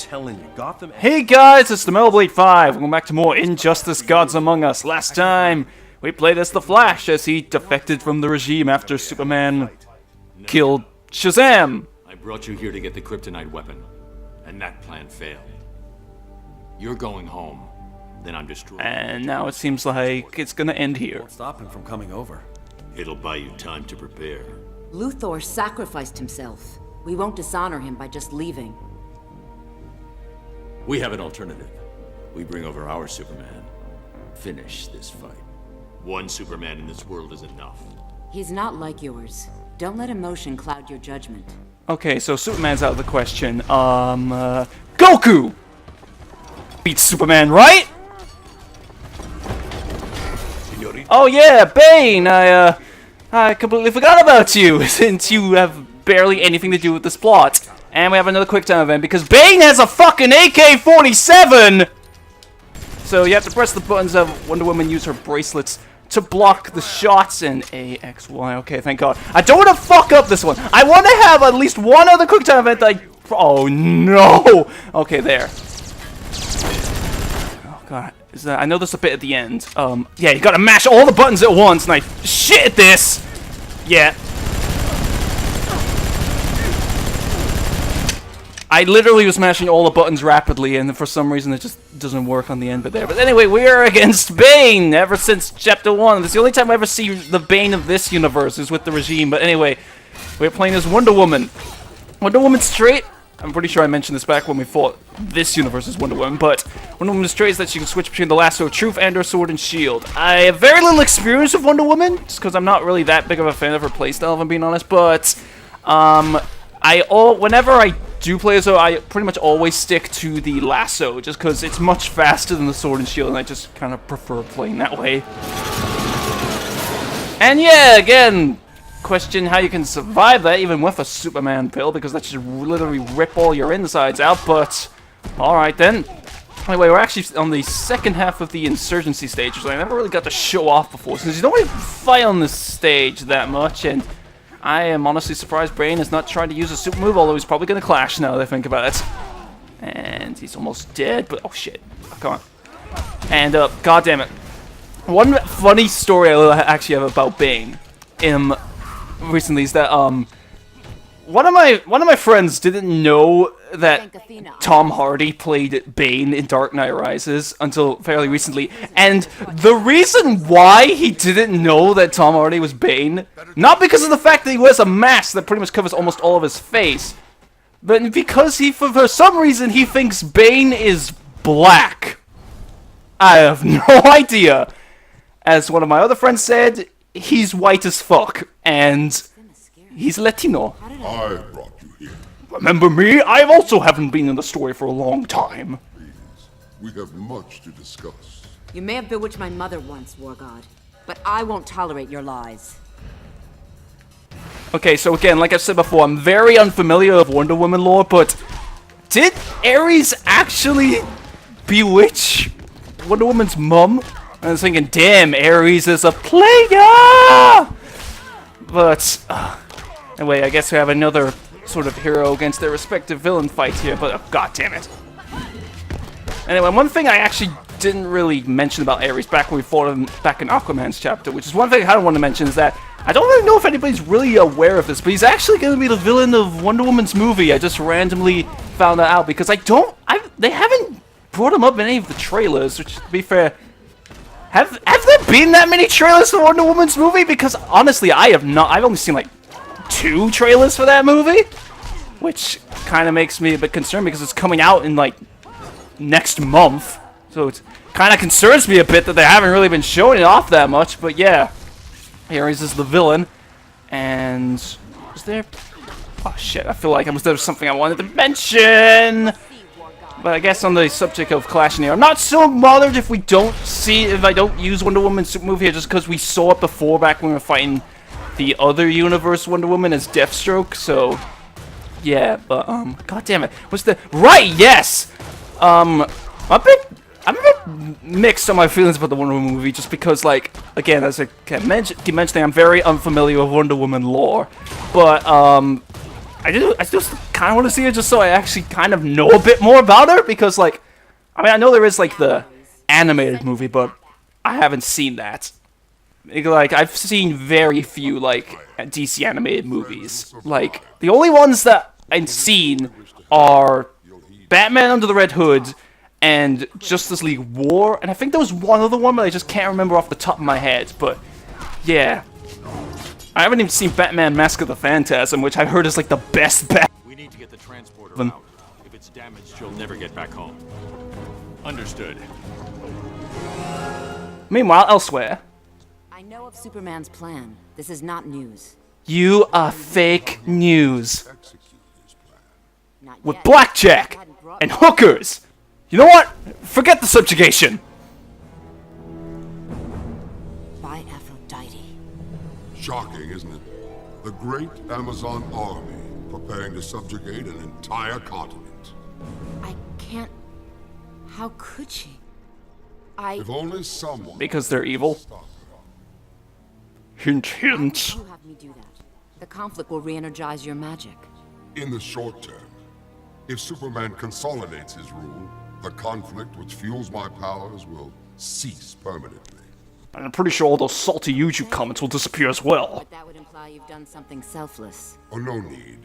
telling you, Gotham... Hey guys, it's the Metal Blade 5. Welcome back to more Injustice Gods Among Us. Last time, we played as the Flash as he defected from the regime after Superman killed Shazam. I brought you here to get the kryptonite weapon, and that plan failed. You're going home, then I'm destroyed. And now it seems like it's gonna end here. Won't stop him from coming over. It'll buy you time to prepare. Luthor sacrificed himself. We won't dishonor him by just leaving. We have an alternative. We bring over our Superman. Finish this fight. One Superman in this world is enough. He's not like yours. Don't let emotion cloud your judgment. Okay, so Superman's out of the question. Goku beats Superman, right? Oh yeah, Bane, I completely forgot about you, since you have barely anything to do with this plot. And we have another quick time event, because Bane has a fucking AK-47! So you have to press the buttons of Wonder Woman, use her bracelets to block the shots, and A, X, Y, okay, thank God. I don't want to fuck up this one. I want to have at least one other quick time event that oh no! Okay, there. Oh God. I know there's a bit at the end. Yeah, you gotta mash all the buttons at once, and I shit at this! Yeah. I literally was mashing all the buttons rapidly, and for some reason it just doesn't work on the end bit there. But anyway, we are against Bane ever since Chapter 1. It's the only time I ever see the Bane of this universe is with the regime. But anyway, we're playing as Wonder Woman. Wonder Woman straight. I'm pretty sure I mentioned this back when we fought this universe's Wonder Woman, but Wonder Woman straight is that she can switch between the lasso of truth and her sword and shield. I have very little experience with Wonder Woman, just because I'm not really that big of a fan of her playstyle, if I'm being honest, but whenever I do play as her, I pretty much always stick to the lasso, just because it's much faster than the sword and shield, and I just kind of prefer playing that way. And yeah, again, question how you can survive that even with a Superman pill, because that should literally rip all your insides out, but alright then. Anyway, we're actually on the second half of the Insurgency stage, which I never really got to show off before, since you don't really fight on this stage that much, and I am honestly surprised Bane is not trying to use a super move, although he's probably going to clash now that I think about it. And he's almost dead, but oh shit, come on. And god damn it. One funny story I actually have about Bane recently is that one of my friends didn't know that Tom Hardy played Bane in Dark Knight Rises until fairly recently, and the reason why he didn't know that Tom Hardy was Bane, not because of the fact that he wears a mask that pretty much covers almost all of his face, but because for some reason he thinks Bane is black. I have no idea. As one of my other friends said, he's white as fuck, and he's Latino. I brought you here. Remember me? I also haven't been in the story for a long time. Please, we have much to discuss. You may have bewitched my mother once, War God, but I won't tolerate your lies. Okay, so again, like I said before, I'm very unfamiliar with Wonder Woman lore, but did Ares actually bewitch Wonder Woman's mum? I was thinking, damn, Ares is a player! But, anyway, I guess we have another sort of hero against their respective villain fight here, but oh, god damn it. Anyway, one thing I actually didn't really mention about Ares back when we fought him back in Aquaman's chapter, which is one thing I don't want to mention, is that I don't really know if anybody's really aware of this, but he's actually going to be the villain of Wonder Woman's movie. I just randomly found that out, because they haven't brought him up in any of the trailers, which, to be fair, have there been that many trailers for Wonder Woman's movie? Because honestly, I've only seen like 2 trailers for that movie, which kind of makes me a bit concerned because it's coming out in like next month. So it kind of concerns me a bit that they haven't really been showing it off that much. But yeah, Ares is the villain, and is there? Oh shit! I feel like there was something I wanted to mention. But I guess on the subject of clashing here, I'm not so bothered if I don't use Wonder Woman's super move here, just because we saw it before back when we were fighting the other universe Wonder Woman as Deathstroke, so yeah, but god damn it. Yes! I'm a bit mixed on my feelings about the Wonder Woman movie, just because, like, again, as I keep mentioning, I'm very unfamiliar with Wonder Woman lore, but I just kind of want to see her just so I actually kind of know a bit more about her, because, like, I mean, I know there is, like, the animated movie, but I haven't seen that. Like, I've seen very few, like, DC animated movies. Like, the only ones that I've seen are Batman Under the Red Hood and Justice League War, and I think there was one other one, but I just can't remember off the top of my head, but, yeah. I haven't even seen Batman Mask of the Phantasm, which I've heard is, like, the best We need to get the transporter out. If it's damaged, she'll never get back home. Understood. Meanwhile, elsewhere. I know of Superman's plan. This is not news. You are fake news. Not With yet. blackjack Hadn't brought and hookers. You know what? Forget the subjugation. by Aphrodite. Shocking, isn't it? The great Amazon army preparing to subjugate an entire continent. I can't. How could she? If only someone... Because they're evil. Stop it. Hint, hint. You have me do that. The conflict will re-energize your magic. In the short term, if Superman consolidates his rule, the conflict which fuels my powers will cease permanently. And I'm pretty sure all those salty YouTube comments will disappear as well. But that would imply you've done something selfless. Oh, no need.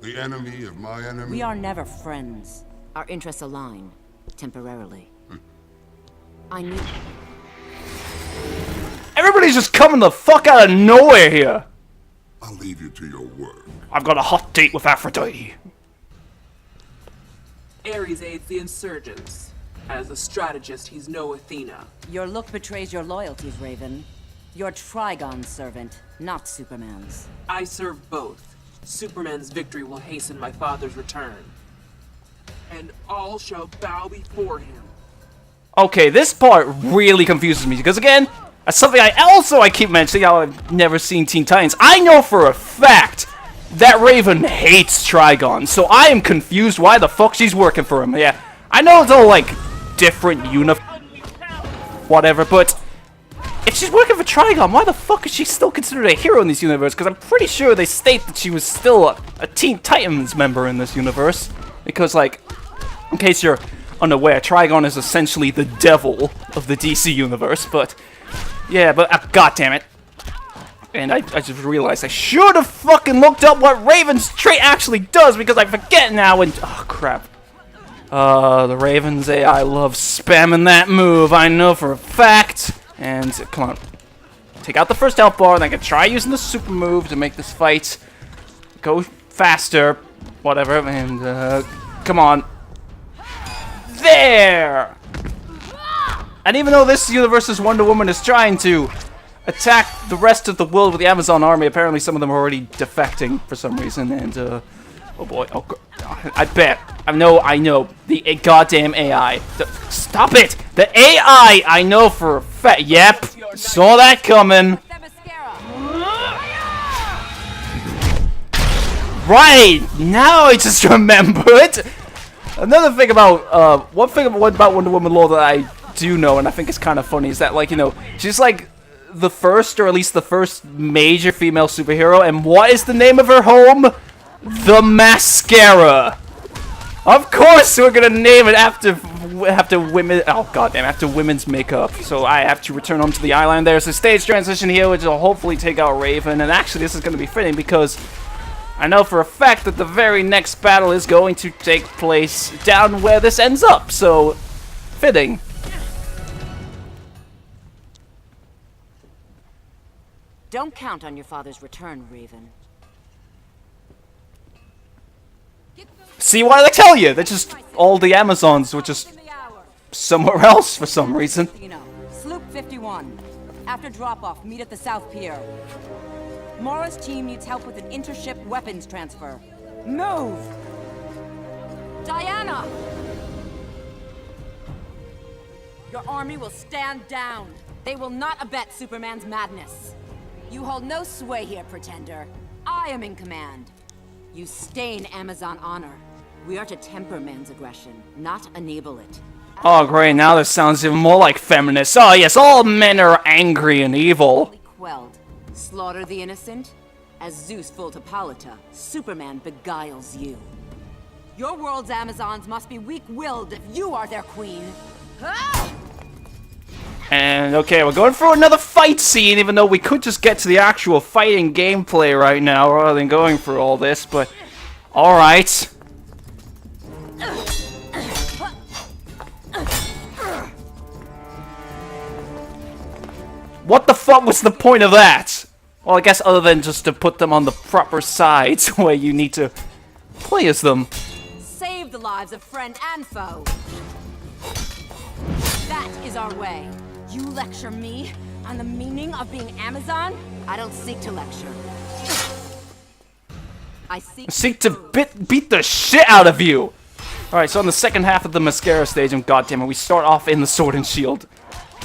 The enemy of my enemy... We are never friends. Our interests align. Temporarily. I need... Everybody's just coming the fuck out of nowhere here. I'll leave you to your work. I've got a hot date with Aphrodite. Ares aids the insurgents. As a strategist, he's no Athena. Your look betrays your loyalties, Raven. You're Trigon's servant, not Superman's. I serve both. Superman's victory will hasten my father's return. And all shall bow before him. Okay, this part really confuses me, because again, that's something I keep mentioning, how I've never seen Teen Titans. I know for a fact that Raven hates Trigon, so I am confused why the fuck she's working for him. Yeah, I know it's all, like, different whatever, but if she's working for Trigon, why the fuck is she still considered a hero in this universe? Because I'm pretty sure they state that she was still a Teen Titans member in this universe. Because, like, in case you're unaware, Trigon is essentially the devil of the DC universe, but yeah, but god damn it. And I just realized I should have fucking looked up what Raven's trait actually does, because I forget now and oh crap. The Raven's AI loves spamming that move, I know for a fact. And come on. Take out the first health bar, and I can try using the super move to make this fight go faster. Whatever, and come on. There! And even though this universe's Wonder Woman is trying to attack the rest of the world with the Amazon army, apparently some of them are already defecting for some reason, and, oh boy, oh, I bet, I know, the goddamn AI, stop it! The AI, I know for a fact, yep, saw that coming. Right, now I just remembered! Another thing about, one thing about Wonder Woman lore that I do know, and I think it's kind of funny, is that, like, you know, she's like the first, or at least the first major female superhero, and what is the name of her home? The Mascara! Of course we're gonna name it after women, oh goddamn, after women's makeup. So I have to return home to the island. There's a stage transition here, which will hopefully take out Raven, and actually this is gonna be fitting, because I know for a fact that the very next battle is going to take place down where this ends up, so fitting. Don't count on your father's return, Raven. See, why did I tell you? They're just, all the Amazons were just somewhere else for some reason. You know, Sloop 51. After drop-off, meet at the South Pier. Mora's team needs help with an intership weapons transfer. Move! Diana! Your army will stand down. They will not abet Superman's madness. You hold no sway here, Pretender. I am in command. You stain Amazon honor. We are to temper man's aggression, not enable it. Oh great, now this sounds even more like feminist. Oh yes, all men are angry and evil. Quelled. Slaughter the innocent, As Zeus fooled Hippolyta, Superman beguiles you. Your world's Amazons must be weak-willed if you are their queen. Ah! And okay, we're going for another fight scene, even though we could just get to the actual fighting gameplay right now rather than going through all this, but alright. What the fuck was the point of that? Well, I guess other than just to put them on the proper sides where you need to play as them. Save the lives of friend and foe. That is our way. You lecture me on the meaning of being Amazon? I don't seek to lecture. I seek to beat the shit out of you! Alright, so on the second half of the mascara stage, and goddammit, we start off in the Sword and Shield.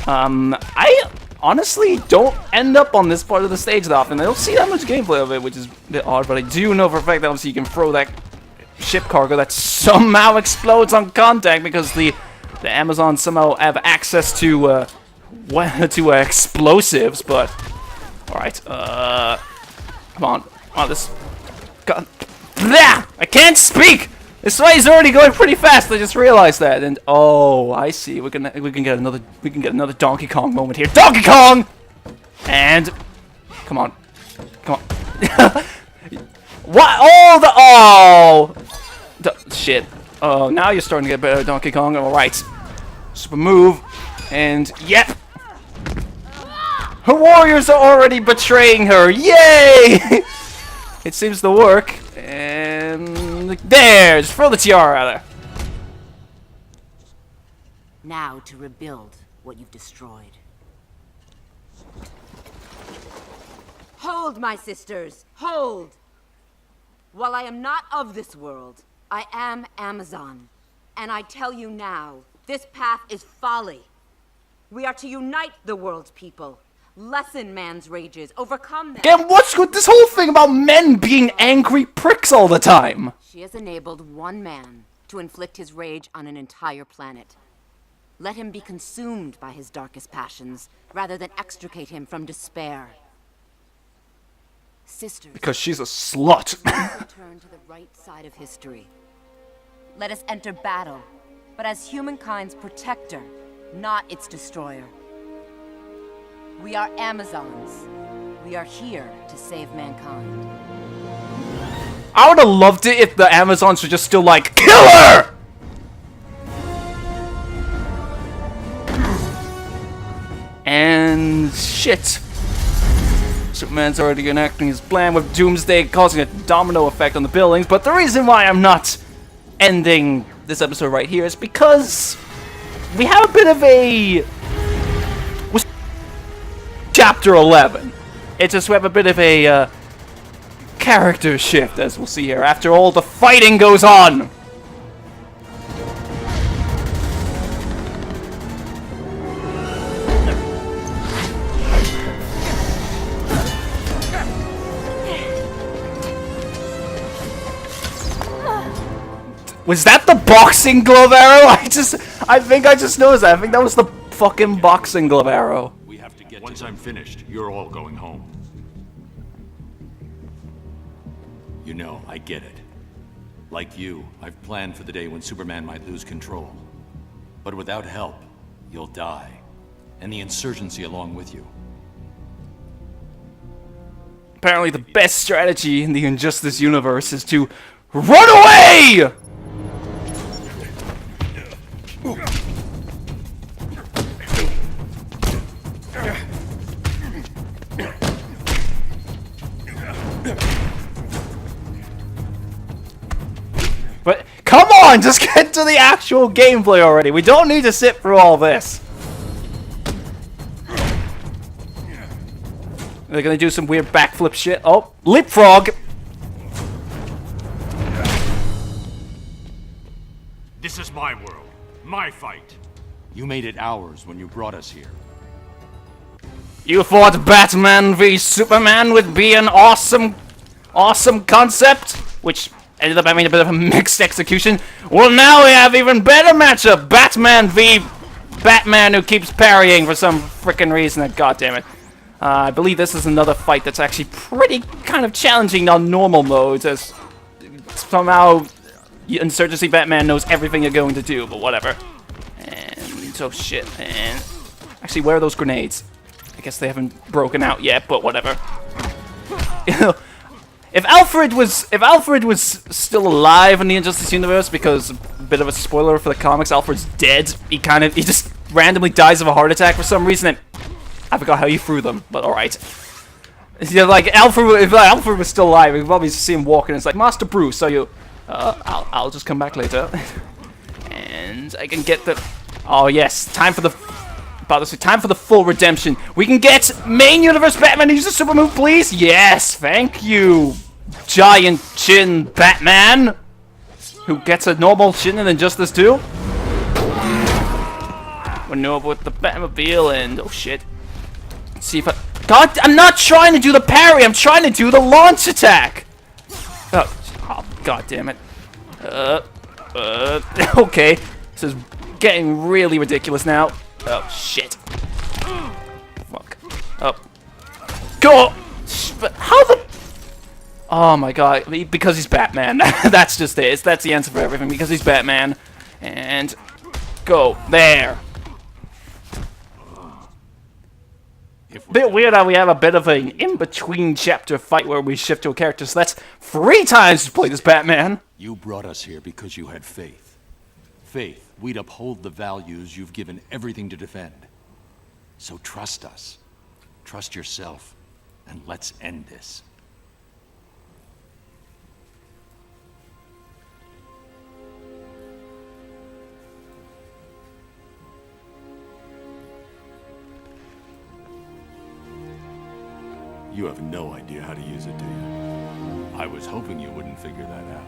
I honestly don't end up on this part of the stage that often. I don't see that much gameplay of it, which is a bit odd, but I do know for a fact that obviously you can throw that ship cargo that somehow explodes on contact because the Amazons somehow have access to explosives, but alright, come on. Oh, this God. Blah! I can't speak! This fight is already going pretty fast, I just realized that, and oh, I see. We can get another Donkey Kong moment here. Donkey Kong! And come on. What? Shit. Oh, now you're starting to get better, Donkey Kong. Alright. Super move. And yep. Her warriors are already betraying her. Yay! It seems to work. And there! Just throw the tiara at her. Now to rebuild what you've destroyed. Hold, my sisters! Hold! While I am not of this world, I am Amazon. And I tell you now, this path is folly. We are to unite the world's people. Lessen man's rages, overcome them. Again, what's with this whole thing about men being angry pricks all the time? She has enabled one man to inflict his rage on an entire planet. Let him be consumed by his darkest passions, rather than extricate him from despair. Sisters, Because she's a slut. turn to the right side of history. Let us enter battle, but as humankind's protector, not its destroyer. We are Amazons. We are here to save mankind. I would have loved it if the Amazons were just still like, kill her! And shit. Superman's already enacting his plan with Doomsday causing a domino effect on the buildings, but the reason why I'm not ending this episode right here is because we have a bit of a Chapter 11. It's just we have a bit of a character shift, as we'll see here, after all the fighting goes on. Was that the boxing glove arrow? I think I just noticed that. I think that was the fucking boxing glove arrow. Once I'm finished, you're all going home. You know, I get it. Like you, I've planned for the day when Superman might lose control. But without help, you'll die. And the insurgency along with you. Apparently the best strategy in the Injustice universe is to run away! But come on, just get to the actual gameplay already. We don't need to sit through all this. They're gonna do some weird backflip shit. Oh, leapfrog. This is my world, my fight. You made it ours when you brought us here. You thought Batman v Superman would be an awesome concept, which ended up having a bit of a mixed execution. Well, now we have even better matchup. Batman v Batman who keeps parrying for some freaking reason. God damn it. I believe this is another fight that's actually pretty kind of challenging on normal modes, as somehow Insurgency Batman knows everything you're going to do, but whatever. And, oh shit, and... Actually, where are those grenades? I guess they haven't broken out yet, but whatever. If Alfred was still alive in the Injustice universe, because a bit of a spoiler for the comics, Alfred's dead. He just randomly dies of a heart attack for some reason. And I forgot how you threw them, but all right. Yeah, like if Alfred was still alive, we'd probably see him walking. It's like, Master Bruce, so you? I'll just come back later, and I can get the. Oh yes, time for the full redemption. We can get main universe Batman to use a super move, please. Yes, thank you, giant chin Batman, who gets a normal chin in Injustice 2. We're new with the Batmobile, and oh shit. Let's see if God, I'm not trying to do the parry. I'm trying to do the launch attack. Oh god damn it. Okay. This is getting really ridiculous now. Oh shit. Fuck. Oh. Go! But how the... Oh my god. Because he's Batman. That's just it. That's the answer for everything. Because he's Batman. And... Go. There. Bit weird how we have a bit of an in-between chapter fight where we shift to a character, so that's 3 times to play this Batman. You brought us here because you had faith. Faith we'd uphold the values you've given everything to defend. So trust us. Trust yourself. And let's end this. You have no idea how to use it, do you? I was hoping you wouldn't figure that out.